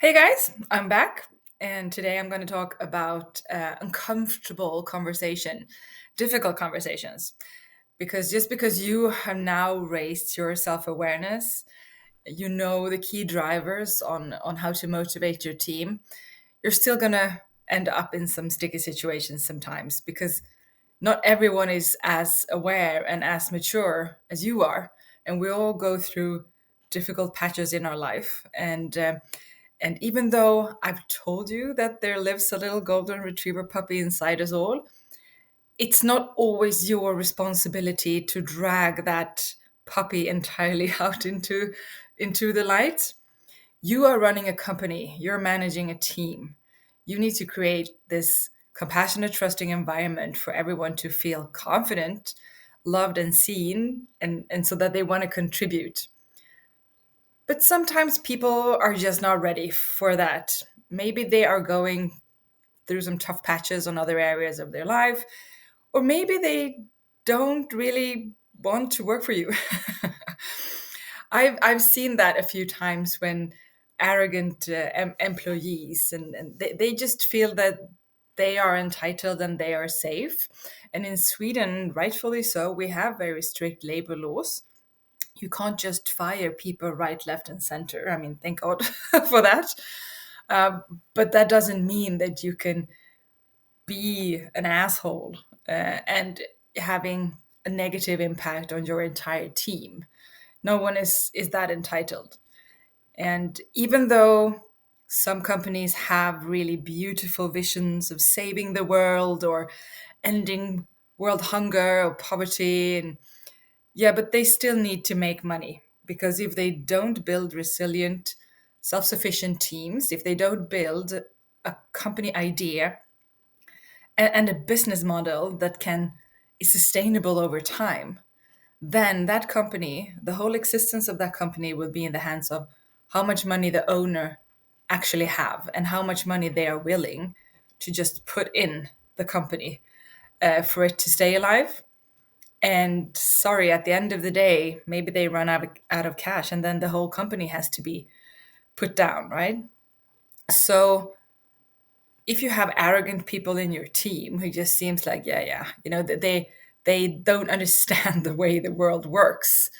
Hey guys, I'm back, and today I'm going to talk about uncomfortable conversation, difficult conversations. Because just because you have now raised your self awareness, you know the key drivers on how to motivate your team, you're still going to end up in some sticky situations sometimes because not everyone is as aware and as mature as you are, and we all go through difficult patches in our life. And even though I've told you that there lives a little golden retriever puppy inside us all, it's not always your responsibility to drag that puppy entirely out into the light. You are running a company, you're managing a team. You need to create this compassionate, trusting environment for everyone to feel confident, loved, and seen, and so that they want to contribute. But sometimes people are just not ready for that. Maybe they are going through some tough patches on other areas of their life, or maybe they don't really want to work for you. I've seen that a few times when arrogant employees and they just feel that they are entitled and they are safe. And in Sweden, rightfully so, we have very strict labor laws. You can't just fire people right, left, and center. I mean, thank God for that. But that doesn't mean that you can be an asshole and having a negative impact on your entire team. No one is that entitled. And even though some companies have really beautiful visions of saving the world or ending world hunger or poverty, and yeah, but they still need to make money because if they don't build resilient, self-sufficient teams, if they don't build a company idea and a business model that can is sustainable over time, then that company, the whole existence of that company will be in the hands of how much money the owner actually have and how much money they are willing to just put in the company for it to stay alive. And sorry, at the end of the day, maybe they run out of cash and then the whole company has to be put down, right? So if you have arrogant people in your team who just seems like, yeah, that they don't understand the way the world works,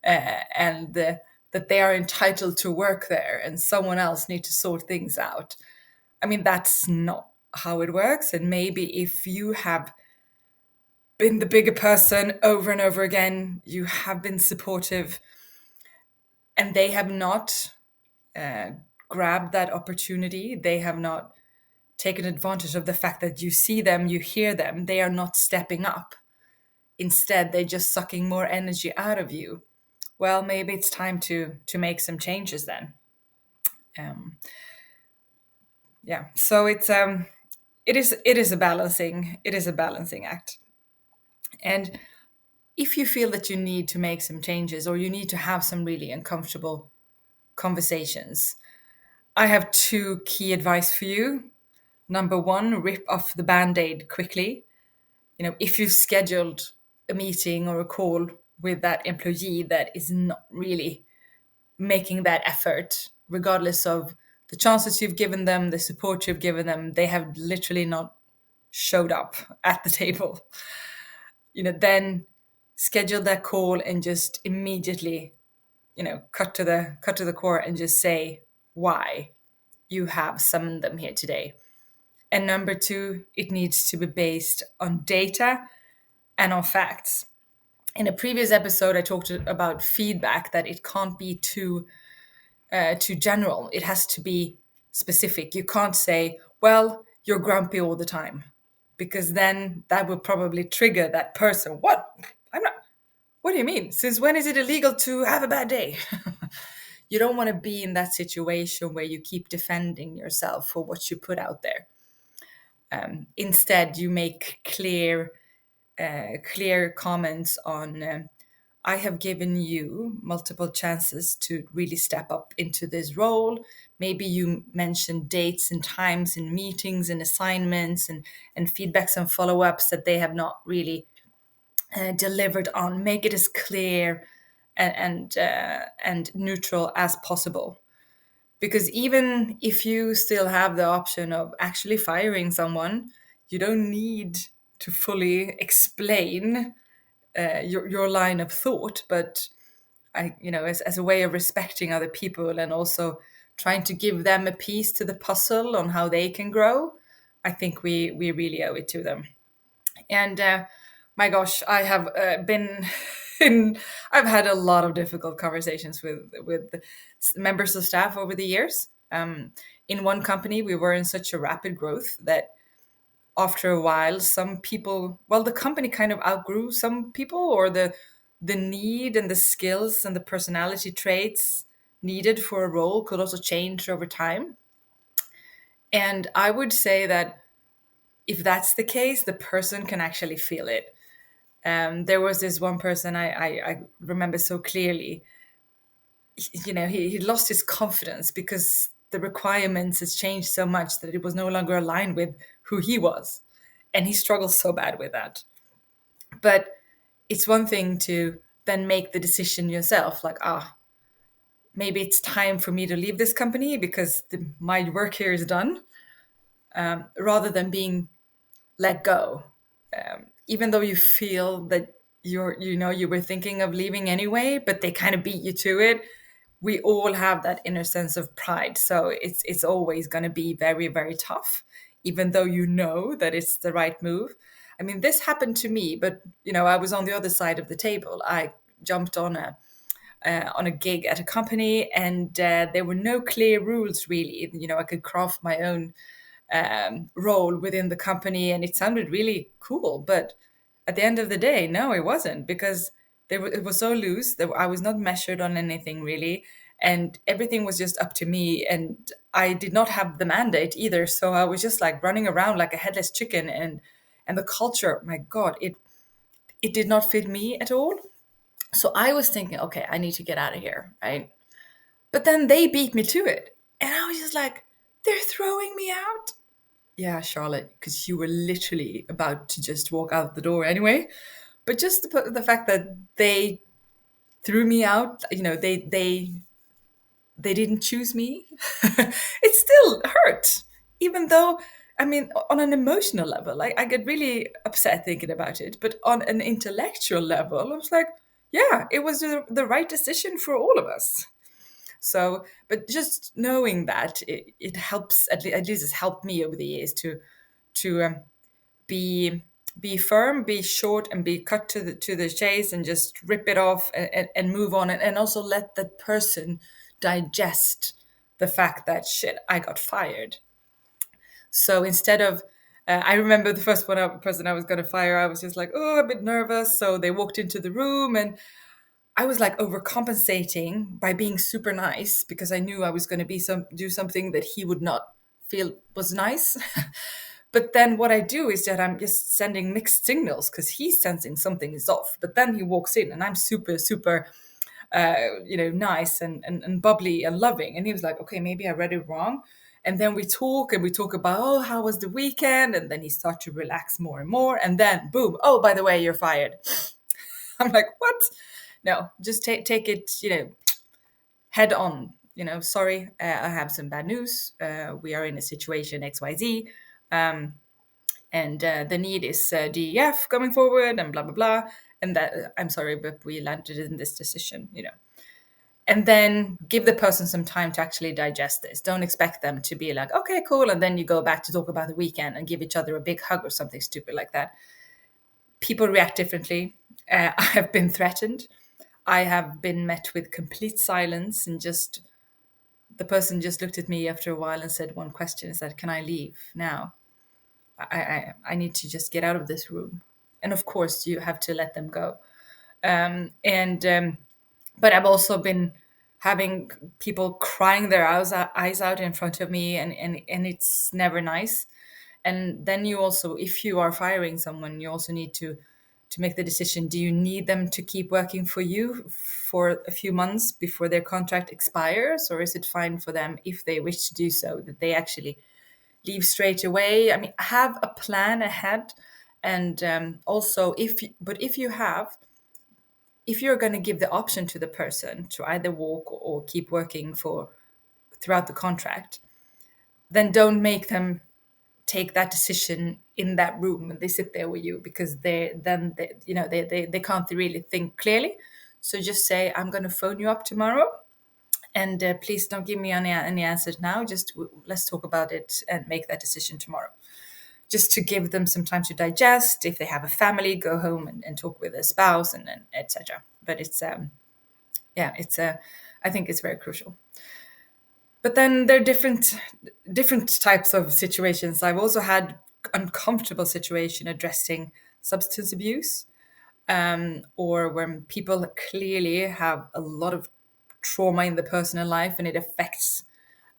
and that they are entitled to work there and someone else need to sort things out. I mean, that's not how it works. And maybe if you have been the bigger person over and over again, you have been supportive, and they have not uh, grabbed that opportunity. They have not taken advantage of the fact that you see them, you hear them. They are not stepping up. Instead, they're just sucking more energy out of you. Well, maybe it's time to make some changes then. Um, yeah. So it is a balancing act. And if you feel that you need to make some changes or you need to have some really uncomfortable conversations, I have two key advice for you. Number one, rip off the band-aid quickly. If you've scheduled a meeting or a call with that employee that is not really making that effort, regardless of the chances you've given them, the support you've given them, they have literally not showed up at the table. Then schedule that call and just immediately, cut to the core and just say why you have summoned them here today. And number two, it needs to be based on data and on facts. In a previous episode, I talked about feedback, that it can't be too general. It has to be specific. You can't say, "Well, you're grumpy all the time," because then that would probably trigger that person. What? I'm not. What do you mean? Since when is it illegal to have a bad day? You don't want to be in that situation where you keep defending yourself for what you put out there. Instead, you make clear comments on I have given you multiple chances to really step up into this role. Maybe you mention dates and times and meetings and assignments and feedbacks and follow-ups that they have not really delivered on. Make it as clear and neutral as possible. Because even if you still have the option of actually firing someone, you don't need to fully explain your line of thought. But as a way of respecting other people and also trying to give them a piece to the puzzle on how they can grow, I think we really owe it to them. And my gosh, I have been in. I've had a lot of difficult conversations with members of staff over the years. In one company, we were in such a rapid growth that after a while, some people, well, the company kind of outgrew some people, or the need and the skills and the personality traits needed for a role could also change over time. And I would say that if that's the case, the person can actually feel it. There was this one person I remember so clearly. He lost his confidence because the requirements has changed so much that it was no longer aligned with who he was, and he struggles so bad with that. But it's one thing to then make the decision yourself, like, maybe it's time for me to leave this company because my work here is done, rather than being let go. Even though you feel that you were thinking of leaving anyway, but they kind of beat you to it. We all have that inner sense of pride, so it's always going to be very, very tough, even though you know that it's the right move. I mean, this happened to me, but I was on the other side of the table. I jumped on a gig at a company, and there were no clear rules really. I could craft my own role within the company, and it sounded really cool. But at the end of the day, no, it wasn't, because it was so loose that I was not measured on anything really, and everything was just up to me, and I did not have the mandate either. So I was just like running around like a headless chicken, and the culture, my God, it did not fit me at all. So I was thinking, okay, I need to get out of here, right? But then they beat me to it, and I was just like, they're throwing me out. Yeah, Charlotte, because you were literally about to just walk out the door anyway. But just the fact that they threw me out, they didn't choose me. It still hurt, even though, I mean, on an emotional level, like, I get really upset thinking about it. But on an intellectual level, I was like, yeah, it was the right decision for all of us. So, but just knowing that it helps, at least it's helped me over the years to be be firm, be short, and be cut to the chase, and just rip it off, and move on, and also let that person digest the fact that, shit, I got fired. So instead of I remember the first person I was going to fire, I was just like, oh, a bit nervous. So they walked into the room, and I was like overcompensating by being super nice, because I knew I was going to do something that he would not feel was nice. But then what I do is that I'm just sending mixed signals, because he's sensing something is off. But then he walks in, and I'm super, super, nice and bubbly and loving. And he was like, okay, maybe I read it wrong. And then we talk, and we talk about, oh, how was the weekend? And then he starts to relax more and more. And then boom, oh, by the way, you're fired. I'm like, what? No, just take it, head on. Sorry, I have some bad news. We are in a situation XYZ. And the need is DEF going forward, and blah blah blah. And that, I'm sorry, but we landed in this decision. And then give the person some time to actually digest this. Don't expect them to be like, okay, cool, and then you go back to talk about the weekend and give each other a big hug or something stupid like that. People react differently. I have been threatened. I have been met with complete silence, and just the person just looked at me after a while and said one question: is that, can I leave now? I need to just get out of this room. And of course, you have to let them go. And But I've also been having people crying their eyes out in front of me, and it's never nice. And then you also, if you are firing someone, you also need to make the decision: do you need them to keep working for you for a few months before their contract expires, or is it fine for them, if they wish to do so, that they actually leave straight away? I mean, have a plan ahead. And also, if you're going to give the option to the person to either walk or keep working for throughout the contract, then don't make them take that decision in that room and they sit there with you, because they can't really think clearly. So just say, I'm going to phone you up tomorrow, and please don't give me any answers now. Just let's talk about it and make that decision tomorrow, just to give them some time to digest. If they have a family, go home and talk with their spouse, and etc. But it's yeah, it's I think it's very crucial. But then there are different types of situations. I've also had uncomfortable situation addressing substance abuse, or when people clearly have a lot of trauma in the personal life and it affects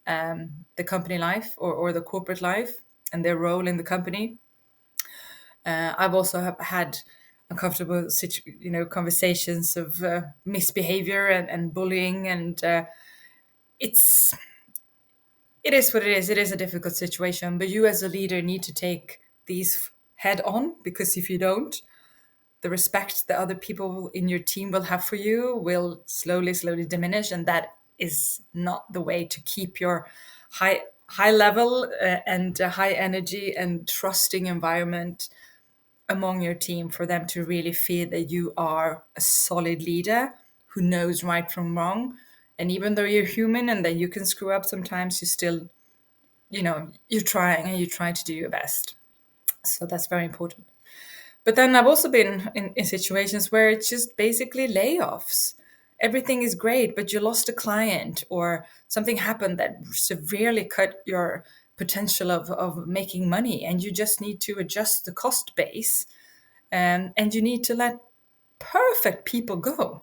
the company life, or the corporate life and their role in the company. I've also had uncomfortable conversations of misbehavior and bullying, and it's it is what it is. It is a difficult situation, but you as a leader need to take these head on, because if you don't, the respect that other people in your team will have for you will slowly diminish, and that is not the way to keep your high level and high energy and trusting environment among your team, for them to really feel that you are a solid leader who knows right from wrong. And even though you're human and that you can screw up sometimes, you still, you're trying and you try to do your best. So that's very important. But then I've also been in situations where it's just basically layoffs. Everything is great, but you lost a client, or something happened that severely cut your potential of making money, and you just need to adjust the cost base, and you need to let perfect people go.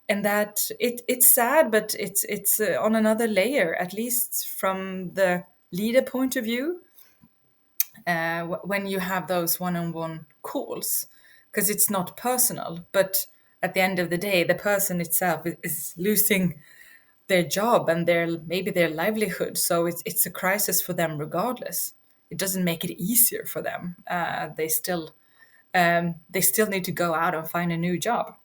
And that it's sad, but it's on another layer, at least from the leader point of view, when you have those one-on-one calls, because it's not personal, but at the end of the day, the person itself is losing their job and maybe their livelihood. So it's a crisis for them regardless. It doesn't make it easier for them. They still need to go out and find a new job.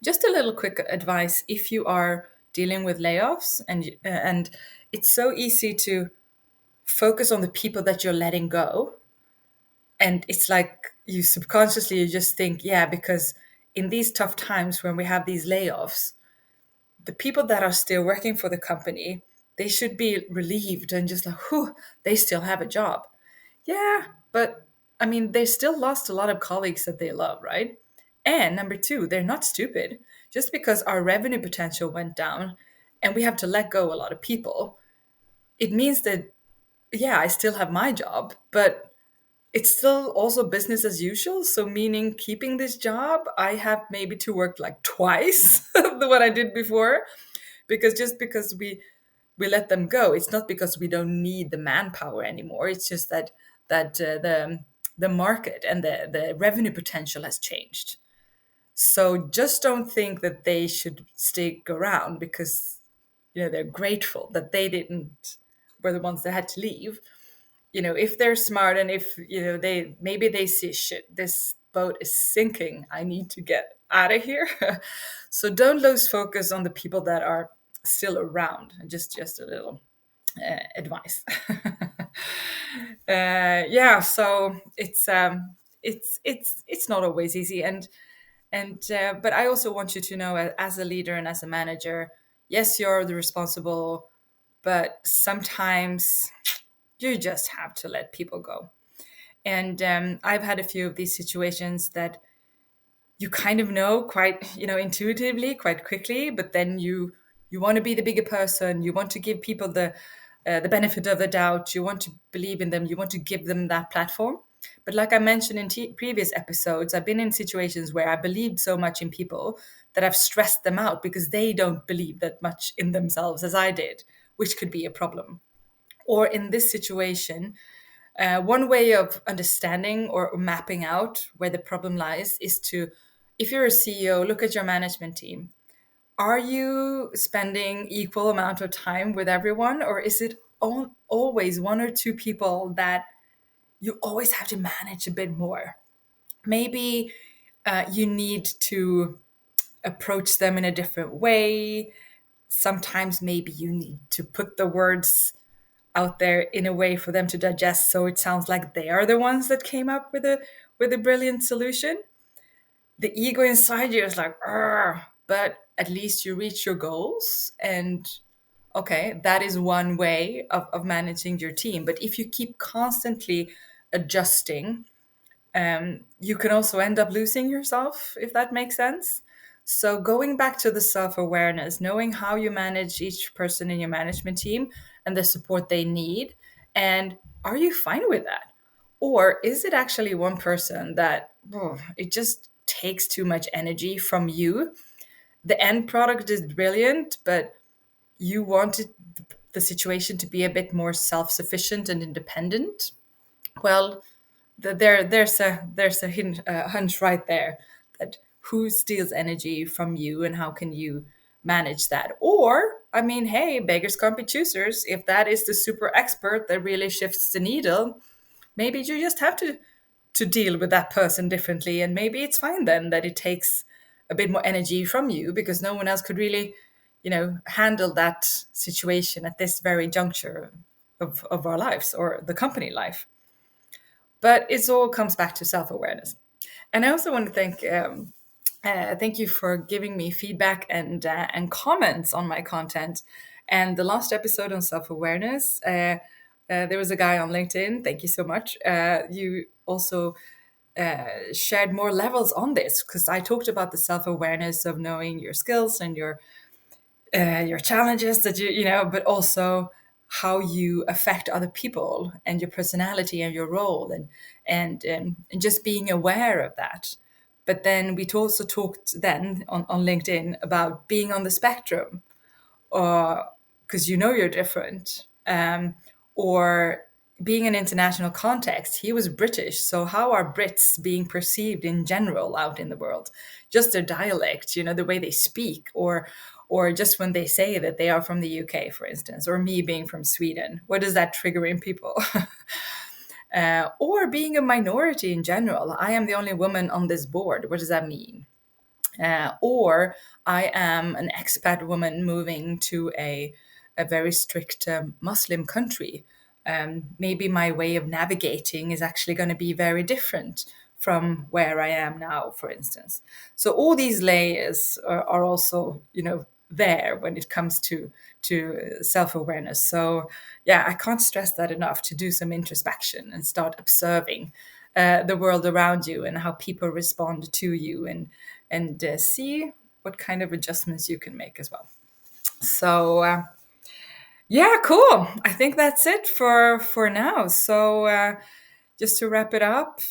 Just a little quick advice: if you are dealing with layoffs, and it's so easy to focus on the people that you're letting go, and it's like you just think, yeah, because in these tough times when we have these layoffs, the people that are still working for the company, they should be relieved and just like, whew, they still have a job. Yeah, but I mean, they still lost a lot of colleagues that they love, right? And number two, they're not stupid. Just because our revenue potential went down and we have to let go a lot of people, it means that, yeah, I still have my job, but it's still also business as usual. So meaning, keeping this job, I have maybe to work like twice what I did before, because just because we let them go, it's not because we don't need the manpower anymore. It's just that the market and the revenue potential has changed. So just don't think that they should stick around because they're grateful that they didn't were the ones that had to leave. If they're smart, and if they see, shit, this boat is sinking, I need to get out of here. So don't lose focus on the people that are still around. Just a little advice. Yeah, so it's not always easy, and but I also want you to know, as a leader and as a manager, yes, you're the responsible, but sometimes you just have to let people go. And I've had a few of these situations that you kind of know quite, intuitively, quite quickly, but then you want to be the bigger person. You want to give people the benefit of the doubt. You want to believe in them. You want to give them that platform. But like I mentioned in previous episodes, I've been in situations where I believed so much in people that I've stressed them out because they don't believe that much in themselves as I did, which could be a problem. Or in this situation, one way of understanding or mapping out where the problem lies is to, if you're a CEO, look at your management team. Are you spending equal amount of time with everyone, or is it always one or two people that you always have to manage a bit more? Maybe you need to approach them in a different way. sometimes maybe you need to put the words out there in a way for them to digest, so it sounds like they are the ones that came up with a brilliant solution. The ego inside you is like, "Argh," but at least you reach your goals. And okay, that is one way of managing your team. But if you keep constantly adjusting, you can also end up losing yourself, if that makes sense. So, going back to the self awareness, knowing how you manage each person in your management team and the support they need. And are you fine with that? Or is it actually one person that it just takes too much energy from you? The end product is brilliant, but you wanted the situation to be a bit more self sufficient and independent. Well, there's a hunch right there, that who steals energy from you and how can you manage that? Or, I mean, hey, beggars can't be choosers. If that is the super expert that really shifts the needle, maybe you just have to deal with that person differently, and maybe it's fine then that it takes a bit more energy from you, because no one else could really, handle that situation at this very juncture of our lives, or the company life. But it all comes back to self-awareness. And I also want to thank you for giving me feedback and comments on my content. And the last episode on self-awareness, there was a guy on LinkedIn. Thank you so much. You also shared more levels on this, because I talked about the self-awareness of knowing your skills and your challenges that but also how you affect other people and your personality and your role, and just being aware of that. But then we also talked then on LinkedIn about being on the spectrum, or because you're different, or being in international context. He was British, so how are Brits being perceived in general out in the world? Just their dialect, the way they speak, or just when they say that they are from the UK, for instance, or me being from Sweden, what does that trigger in people? Or being a minority in general. I am the only woman on this board. What does that mean? Or I am an expat woman moving to a very strict Muslim country. Maybe my way of navigating is actually going to be very different from where I am now, for instance. So all these layers are also, there when it comes to self-awareness. So yeah, I can't stress that enough, to do some introspection and start observing the world around you and how people respond to you, and see what kind of adjustments you can make as well. So yeah, cool. I think that's it for now. So just to wrap it up,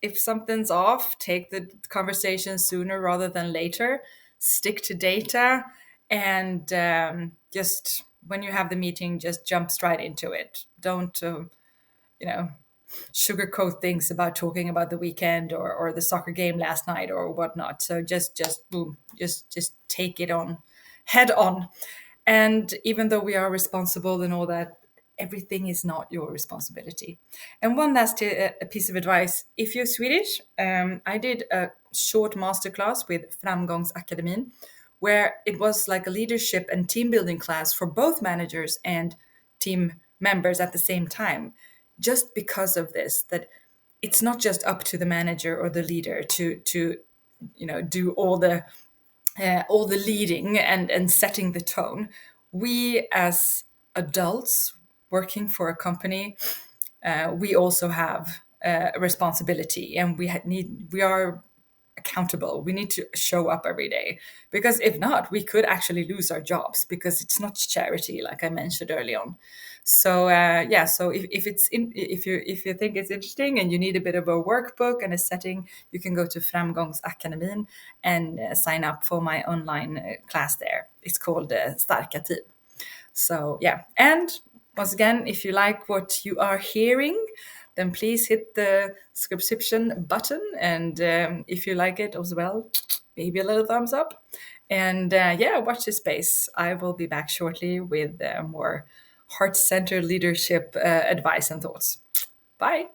if something's off, take the conversation sooner rather than later. Stick to data, and just when you have the meeting, just jump straight into it. Don't you know sugarcoat things about talking about the weekend, or the soccer game last night or whatnot. So just boom, just take it on head on. And even though we are responsible and all that, everything is not your responsibility. And one last a piece of advice: if you're Swedish, I did a short masterclass with Framgångsakademin, where it was like a leadership and team building class for both managers and team members at the same time, just because of this, that it's not just up to the manager or the leader to do all the leading and setting the tone. We as adults working for a company, we also have a responsibility, and we are accountable. We need to show up every day, because if not, we could actually lose our jobs, because it's not charity, like I mentioned early on. So yeah, so if you think it's interesting and you need a bit of a workbook and a setting, you can go to Framgångsakademin and sign up for my online class there. It's called Starka Team. So yeah, and once again, if you like what you are hearing, then please hit the subscription button. And if you like it as well, maybe a little thumbs up. And yeah, watch this space. I will be back shortly with more heart centered leadership advice and thoughts. Bye.